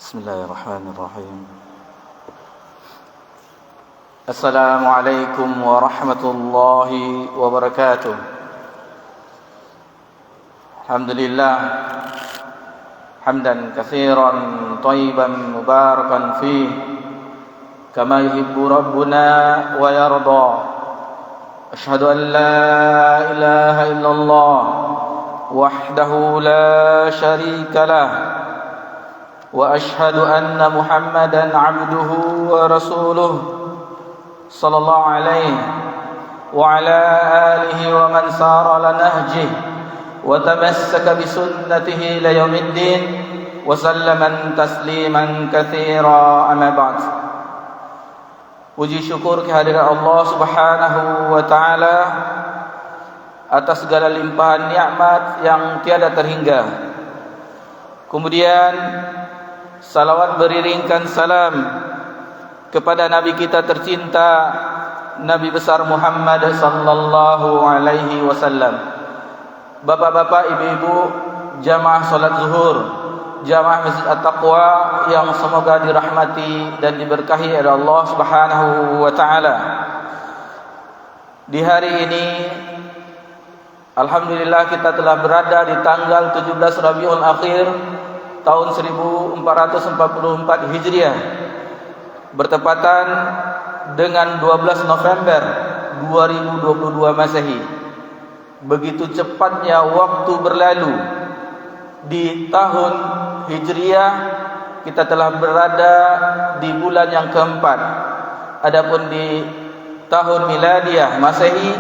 بسم الله الرحمن الرحيم. السلام عليكم ورحمة الله وبركاته. الحمد لله حمدا كثيرا طيبا مباركا فيه كما يحب ربنا ويرضى. أشهد أن لا إله إلا الله وحده لا شريك له، وأشهد أن محمدا عبده ورسوله صلى الله عليه وعلى آله ومن سار على نهجه وتمسك بسنته إلى يوم الدين وسلم تسليما كثيرا. أما بعد. Puji syukur kehadiran Allah Subhanahu wa taala atas segala limpahan nikmat yang tiada terhingga. Kemudian salawat beriringkan salam kepada Nabi kita tercinta, Nabi besar Muhammad sallallahu alaihi wasallam. Bapak-bapak, ibu-ibu, jamaah salat zuhur, jamaah Masjid At-Taqwa yang semoga dirahmati dan diberkahi oleh Allah Subhanahu wa taala. Di hari ini alhamdulillah kita telah berada di tanggal 17 Rabiul Akhir tahun 1444 Hijriah, bertepatan dengan 12 November 2022 Masehi. Begitu cepatnya waktu berlalu. Di tahun Hijriah kita telah berada di bulan yang keempat. Adapun di tahun Miladiah Masehi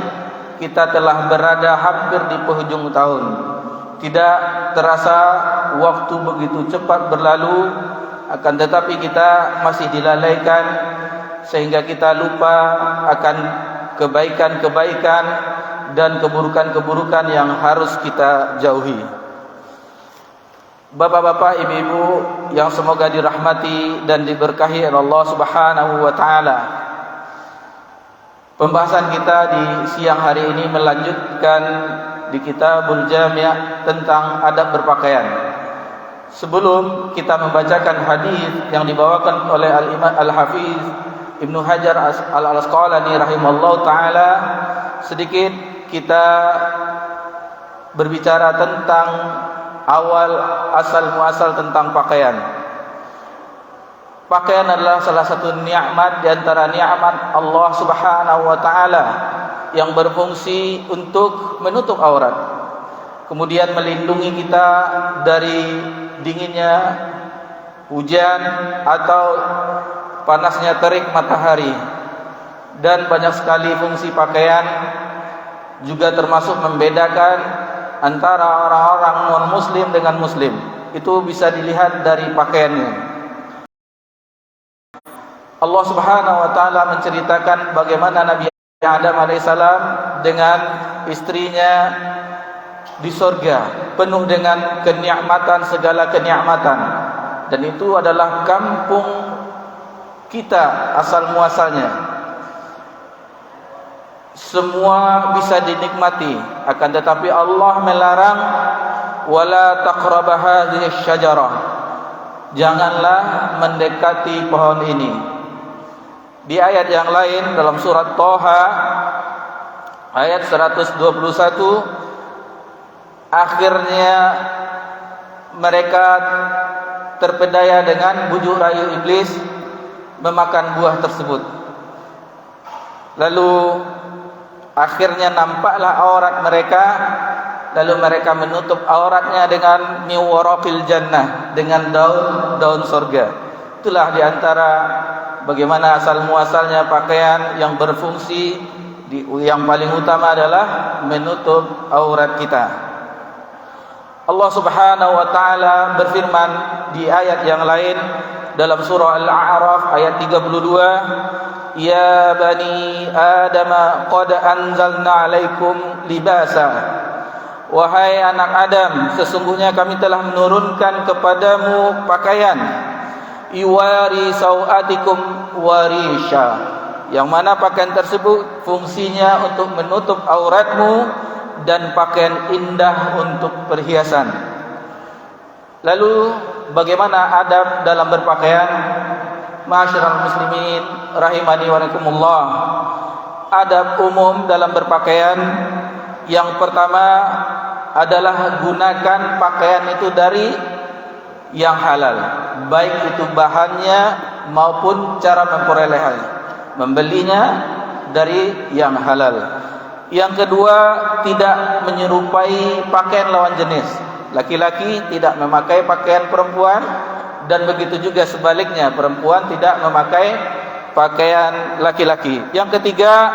kita telah berada hampir di penghujung tahun. Tidak terasa waktu begitu cepat berlalu, akan tetapi kita masih dilalaikan sehingga kita lupa akan kebaikan-kebaikan dan keburukan-keburukan yang harus kita jauhi. Bapak-bapak, ibu-ibu yang semoga dirahmati dan diberkahi oleh Allah Subhanahu wa taala. Pembahasan kita di siang hari ini melanjutkan di Kitabul Jami' tentang adab berpakaian. Sebelum kita membacakan hadis yang dibawakan oleh Al-Imam Al-Hafiz Ibnu Hajar Al-Asqalani rahimallahu taala, sedikit kita berbicara tentang awal asal muasal tentang pakaian. Pakaian adalah salah satu nikmat di antara nikmat Allah Subhanahu wa taala yang berfungsi untuk menutup aurat, kemudian melindungi kita dari dinginnya hujan atau panasnya terik matahari. Dan banyak sekali fungsi pakaian, juga termasuk membedakan antara orang-orang non-muslim dengan muslim. Itu bisa dilihat dari pakaiannya. Allah Subhanahu wa taala menceritakan bagaimana Nabi Adam alaihissalam dengan istrinya di surga, penuh dengan kenikmatan, segala kenikmatan. Dan itu adalah kampung kita asal muasalnya. Semua bisa dinikmati, akan tetapi Allah melarang wala taqraba hadhihi syajarah. Janganlah mendekati pohon ini. Di ayat yang lain dalam surat Thaha ayat 121, akhirnya mereka terpedaya dengan bujuk rayu iblis memakan buah tersebut. Lalu akhirnya nampaklah aurat mereka, lalu mereka menutup auratnya dengan miwaraqil jannah, dengan daun surga. Itulah diantara bagaimana asal muasalnya pakaian yang berfungsi yang paling utama adalah menutup aurat kita. Allah Subhanahu wa taala berfirman di ayat yang lain dalam surah Al-A'raf ayat 32, ya bani Adam qad anzalna 'alaikum libasa. Wahai anak Adam, sesungguhnya kami telah menurunkan kepadamu pakaian, iwari sawatikum warisha, yang mana pakaian tersebut fungsinya untuk menutup auratmu dan pakaian indah untuk perhiasan. Lalu bagaimana adab dalam berpakaian. Ma'asyiral muslimin rahimani wa rahimakumullah. Adab umum dalam berpakaian, yang pertama adalah gunakan pakaian itu dari yang halal, baik itu bahannya maupun cara memperolehnya. Membelinya dari yang halal. Yang kedua, tidak menyerupai pakaian lawan jenis. Laki-laki tidak memakai pakaian perempuan, dan begitu juga sebaliknya, perempuan tidak memakai pakaian laki-laki. Yang ketiga,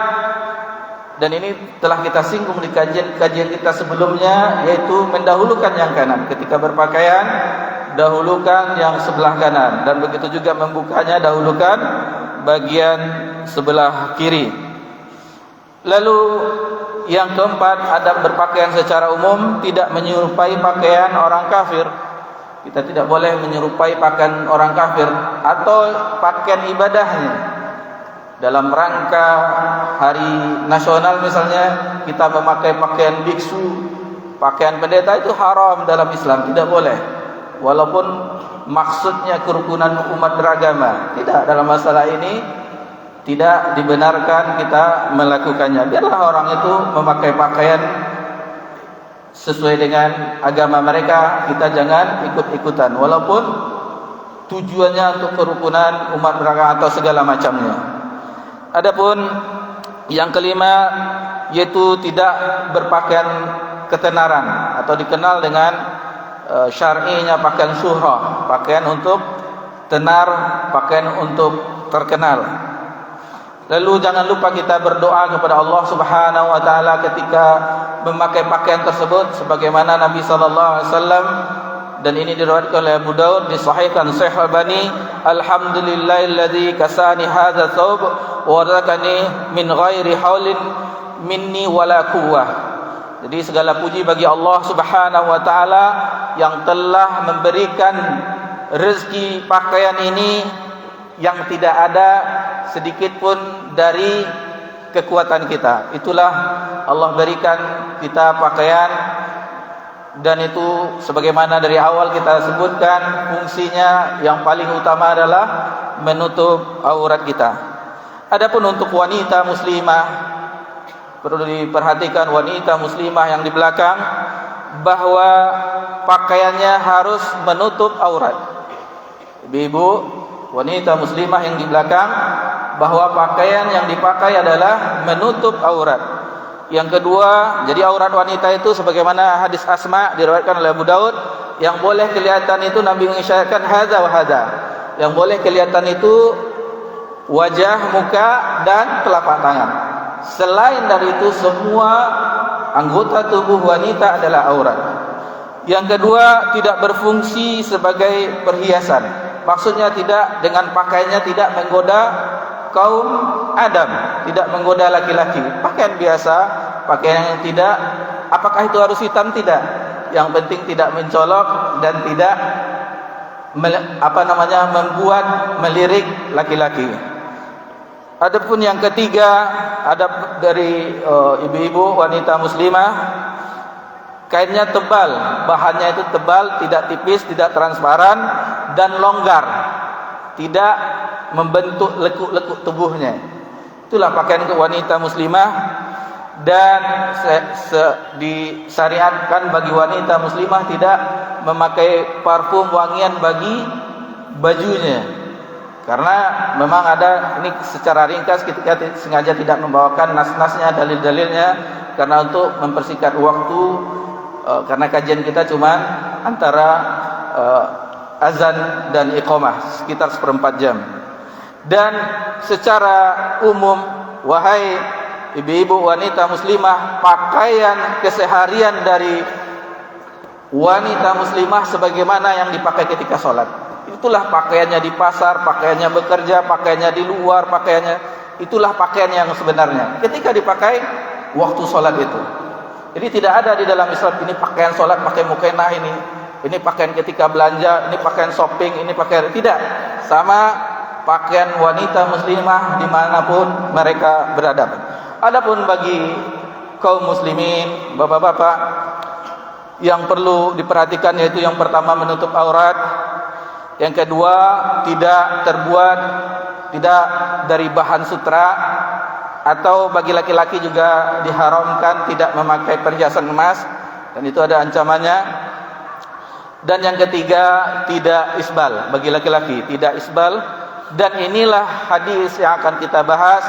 dan ini telah kita singgung di kajian kita sebelumnya, yaitu mendahulukan yang kanan. Ketika berpakaian, dahulukan yang sebelah kanan, dan begitu juga membukanya, dahulukan bagian sebelah kiri. Lalu yang keempat, adab berpakaian secara umum tidak menyerupai pakaian orang kafir. Kita tidak boleh menyerupai pakaian orang kafir atau pakaian ibadahnya. Dalam rangka hari nasional misalnya, kita memakai pakaian biksu, pakaian pendeta, itu haram dalam Islam, tidak boleh. Walaupun maksudnya kerukunan umat beragama, tidak, dalam masalah ini tidak dibenarkan kita melakukannya. Biarlah orang itu memakai pakaian sesuai dengan agama mereka, kita jangan ikut-ikutan, walaupun tujuannya untuk kerukunan umat beragama atau segala macamnya. Adapun yang kelima, yaitu tidak berpakaian ketenaran atau dikenal dengan syar'inya pakaian syuhrah, pakaian untuk tenar, pakaian untuk terkenal. Lalu jangan lupa kita berdoa kepada Allah Subhanahu wa taala ketika memakai pakaian tersebut, sebagaimana Nabi sallallahu alaihi wasallam, dan ini diriwayatkan oleh Abu Daud, disahihkan Sahih Albani, alhamdulillahilladzi kasani hadza thawb wa razaqani min ghairi haulin minni wala quwwah. Jadi segala puji bagi Allah Subhanahu wa taala yang telah memberikan rezeki pakaian ini yang tidak ada sedikit pun dari kekuatan kita. Itulah Allah berikan kita pakaian, dan itu sebagaimana dari awal kita sebutkan, fungsinya yang paling utama adalah menutup aurat kita. Adapun untuk wanita muslimah, perlu diperhatikan wanita muslimah yang di belakang, bahwa pakaiannya harus menutup aurat. Ibu-ibu wanita muslimah yang di belakang, bahwa pakaian yang dipakai adalah menutup aurat. Yang kedua, jadi aurat wanita itu sebagaimana hadis Asma diriwayatkan oleh Abu Daud, yang boleh kelihatan itu Nabi mengisyaratkan hadza wa hadza. Yang boleh kelihatan itu wajah, muka, dan telapak tangan. Selain dari itu, semua anggota tubuh wanita adalah aurat. Yang kedua, tidak berfungsi sebagai perhiasan. Maksudnya tidak, dengan pakaiannya tidak menggoda kaum Adam, tidak menggoda laki-laki. Pakaian biasa, pakaian yang tidak, apakah itu harus hitam? Tidak. Yang penting tidak mencolok dan tidak membuat melirik laki-laki. Adapun yang ketiga, adab dari ibu-ibu wanita muslimah, kainnya tebal, bahannya itu tebal, tidak tipis, tidak transparan, dan longgar, tidak membentuk lekuk-lekuk tubuhnya. Itulah pakaian untuk wanita muslimah, dan disyariatkan bagi wanita muslimah tidak memakai parfum wangian bagi bajunya, karena memang ada, ini secara ringkas kita sengaja tidak membawakan nas-nasnya, dalil-dalilnya, karena untuk mempersingkat waktu, karena kajian kita cuma antara azan dan iqamah sekitar 1/4 jam. Dan secara umum, wahai ibu-ibu wanita muslimah, pakaian keseharian dari wanita muslimah sebagaimana yang dipakai ketika sholat. Itulah pakaiannya di pasar, pakaiannya bekerja, pakaiannya di luar, pakaiannya, itulah pakaian yang sebenarnya ketika dipakai waktu sholat itu. Jadi tidak ada di dalam Islam ini pakaian sholat pakai mukena, ini pakaian ketika belanja, ini pakaian shopping, ini pakaian, tidak. Sama pakaian wanita muslimah dimanapun mereka berada. Adapun bagi kaum muslimin, bapak-bapak, yang perlu diperhatikan yaitu yang pertama menutup aurat, Yang kedua, tidak dari bahan sutra, atau bagi laki-laki juga diharamkan tidak memakai perhiasan emas, dan itu ada ancamannya. Dan yang ketiga, tidak isbal, bagi laki-laki tidak isbal. Dan inilah hadis yang akan kita bahas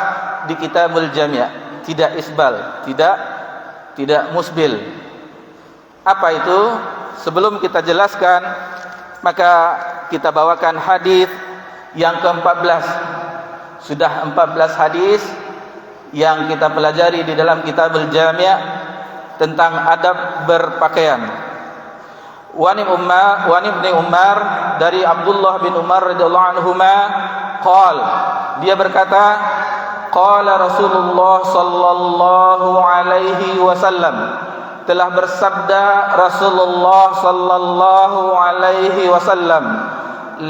di Kitabul Jami'. Tidak isbal, tidak musbil. Apa itu? Sebelum kita jelaskan, maka kita bawakan hadis yang ke-14. Sudah 14 hadis yang kita pelajari di dalam Kitabul Jami' tentang adab berpakaian. Wan ibni Umar, dari Abdullah bin Umar radhiyallahu anhuma, dia berkata, qala Rasulullah sallallahu alaihi wasallam, telah bersabda Rasulullah sallallahu alaihi wasallam,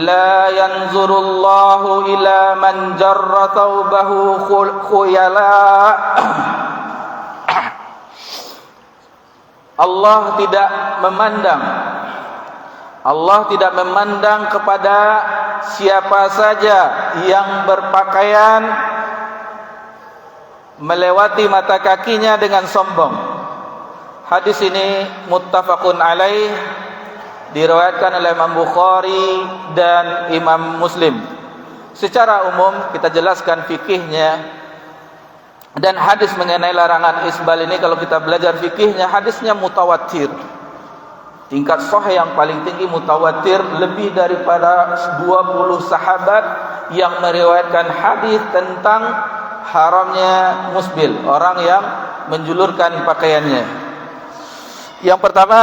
la yanzurullahu ila man jarra thawbahu khuyala. Allah tidak memandang kepada siapa saja yang berpakaian melewati mata kakinya dengan sombong. Hadis ini muttafaqun alaih, diriwayatkan oleh Imam Bukhari dan Imam Muslim. Secara umum kita jelaskan fikihnya. Dan hadis mengenai larangan isbal ini, kalau kita belajar fikihnya, hadisnya mutawatir. Tingkat sahih yang paling tinggi mutawatir, lebih daripada 20 sahabat yang meriwayatkan hadis tentang haramnya musbil, orang yang menjulurkan pakaiannya. Yang pertama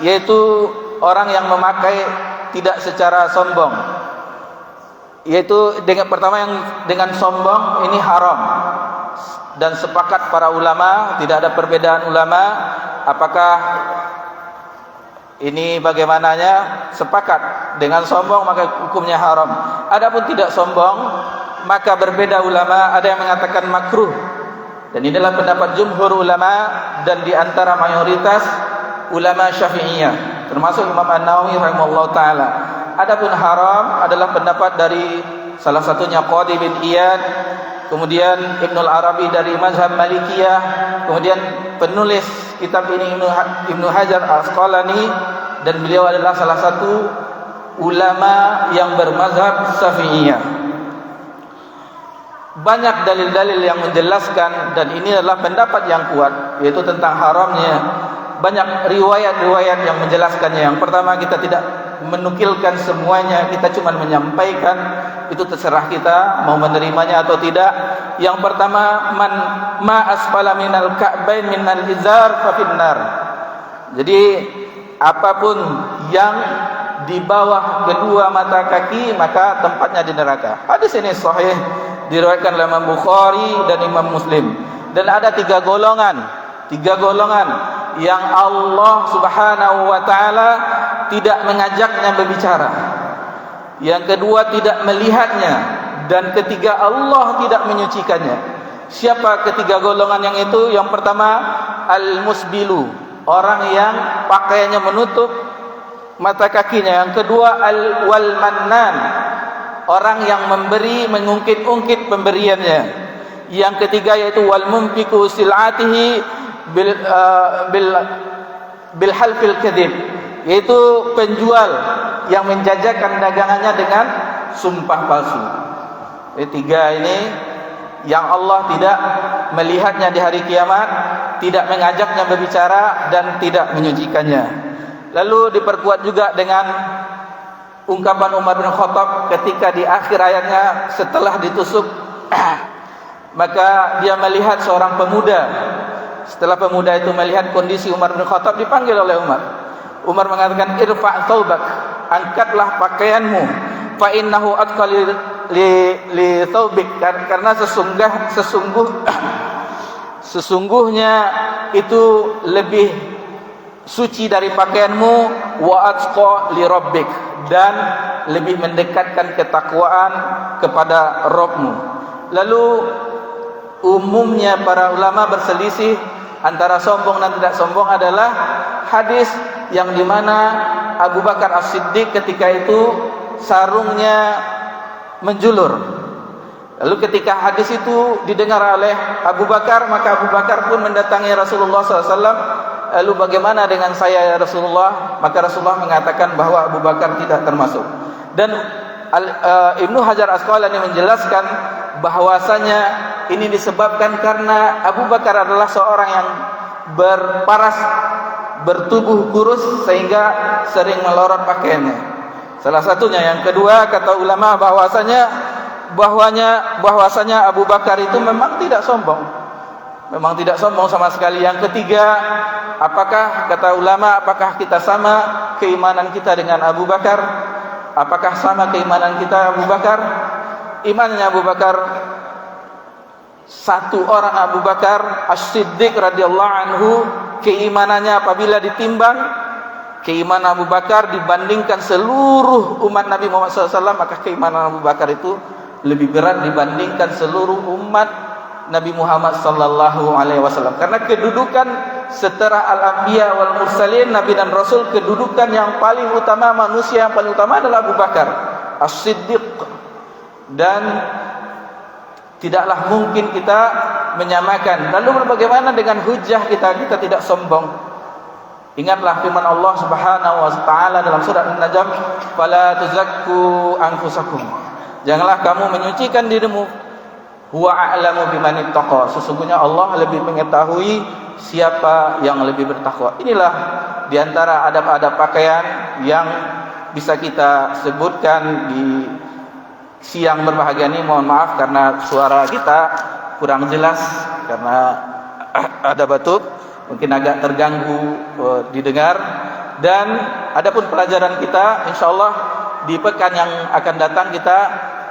yaitu orang yang memakai tidak secara sombong. Yaitu dengan sombong ini haram. Dan sepakat para ulama, tidak ada perbedaan ulama apakah ini bagaimananya. Sepakat dengan sombong maka hukumnya haram. Adapun tidak sombong maka berbeda ulama, ada yang mengatakan makruh. Dan inilah pendapat jumhur ulama dan di antara mayoritas ulama Syafi'iyah, termasuk Imam An-Nawawi rahimahullah taala. Adapun haram adalah pendapat dari salah satunya Qadi bin Iyad, kemudian Ibnul Arabi dari mazhab Malikiyah, kemudian penulis kitab ini Ibnu Hajar Al-Asqalani, dan beliau adalah salah satu ulama yang bermazhab Syafi'iyah. Banyak dalil-dalil yang menjelaskan, dan ini adalah pendapat yang kuat, yaitu tentang haramnya. Banyak riwayat-riwayat yang menjelaskannya. Yang pertama, kita tidak menukilkan semuanya, kita cuma menyampaikan, itu terserah kita mau menerimanya atau tidak. Yang pertama, ma asfala minal ka'bain minal izar fa finnar. Jadi apapun yang di bawah kedua mata kaki maka tempatnya di neraka. Hadis ini sahih, diriwayatkan oleh Imam Bukhari dan Imam Muslim. Dan ada tiga golongan yang Allah Subhanahu wa taala tidak mengajaknya berbicara. Yang kedua, tidak melihatnya, dan ketiga, Allah tidak menyucikannya. Siapa ketiga golongan yang itu? Yang pertama, al-musbilu, orang yang pakaiannya menutup mata kakinya. Yang kedua, al-wal-mannan, orang yang memberi, mengungkit-ungkit pemberiannya. Yang ketiga yaitu wal-mumfiku sil'atihi bil halfil kadhib, yaitu penjual yang menjajakan dagangannya dengan sumpah palsu. Tiga ini yang Allah tidak melihatnya di hari kiamat, tidak mengajaknya berbicara, dan tidak menyucikannya. Lalu diperkuat juga dengan ungkapan Umar bin Khattab ketika di akhir ayatnya setelah ditusuk maka dia melihat seorang pemuda. Setelah pemuda itu melihat kondisi Umar bin Khattab, dipanggil oleh Umar. Umar mengatakan, irfa' thawbak, angkatlah pakaianmu, fa innahu atqa li thawbik, karena sesungguhnya itu lebih suci dari pakaianmu, wa atqa li rabbik, dan lebih mendekatkan ketakwaan kepada Rabbmu. Lalu umumnya para ulama berselisih antara sombong dan tidak sombong adalah hadis yang dimana Abu Bakar As-Siddiq ketika itu sarungnya menjulur. Lalu ketika hadis itu didengar oleh Abu Bakar, maka Abu Bakar pun mendatangi Rasulullah SAW. Lalu bagaimana dengan saya ya Rasulullah? Maka Rasulullah mengatakan bahwa Abu Bakar tidak termasuk. Dan Ibnu Hajar Asqalani menjelaskan bahwasanya ini disebabkan karena Abu Bakar adalah seorang yang berparas, bertubuh kurus sehingga sering melorot pakaiannya. Salah satunya. Yang kedua, kata ulama bahwasanya Abu Bakar itu memang tidak sombong. Memang tidak sombong sama sekali. Yang ketiga, apakah kata ulama, apakah kita sama keimanan kita dengan Abu Bakar? Apakah sama keimanan kita Abu Bakar? Imannya Abu Bakar, satu orang Abu Bakar As-Siddiq radhiyallahu anhu, keimanannya apabila ditimbang keimanan Abu Bakar dibandingkan seluruh umat Nabi Muhammad SAW, maka keimanan Abu Bakar itu lebih berat dibandingkan seluruh umat Nabi Muhammad SAW. Karena kedudukan setara al-anbiya wal mursalin, Nabi dan Rasul, kedudukan yang paling utama, manusia yang paling utama adalah Abu Bakar As-Siddiq. Dan tidaklah mungkin kita menyamakan. Lalu bagaimana dengan hujah kita? Kita tidak sombong. Ingatlah firman Allah Subhanahu wa taala dalam surat An-Najm, "Fala tuzakku anfusakum." Janganlah kamu menyucikan dirimu. Huwa a'lamu biman ittaqa. Sesungguhnya Allah lebih mengetahui siapa yang lebih bertakwa. Inilah diantara adab-adab pakaian yang bisa kita sebutkan di siang berbahagia ini. Mohon maaf karena suara kita kurang jelas karena ada batuk, mungkin agak terganggu didengar. Dan adapun pelajaran kita, insyaallah di pekan yang akan datang kita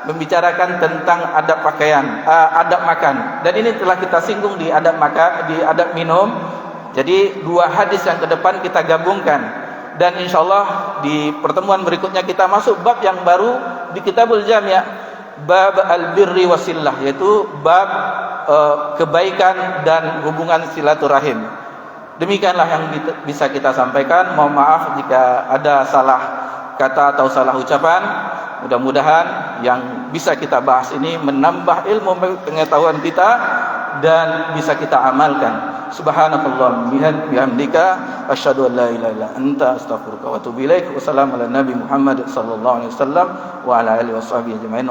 membicarakan tentang adab pakaian, adab makan. Dan ini telah kita singgung di adab makan, di adab minum. Jadi dua hadis yang ke depan kita gabungkan. Dan insyaallah di pertemuan berikutnya kita masuk bab yang baru di Kitabul Jami', bab al-birri wasillah, yaitu bab kebaikan dan hubungan silaturahim. Demikianlah yang bisa kita sampaikan. Mohon maaf jika ada salah kata atau salah ucapan. Mudah-mudahan yang bisa kita bahas ini menambah ilmu pengetahuan kita dan bisa kita amalkan. Subhanakallah bihamdika asyhadu an la ilaha illa anta astaghfiruka wa atubu ilaik. Wassalamu ala nabi Muhammad sallallahu alaihi wasallam wa ala alihi washabihi ajmain.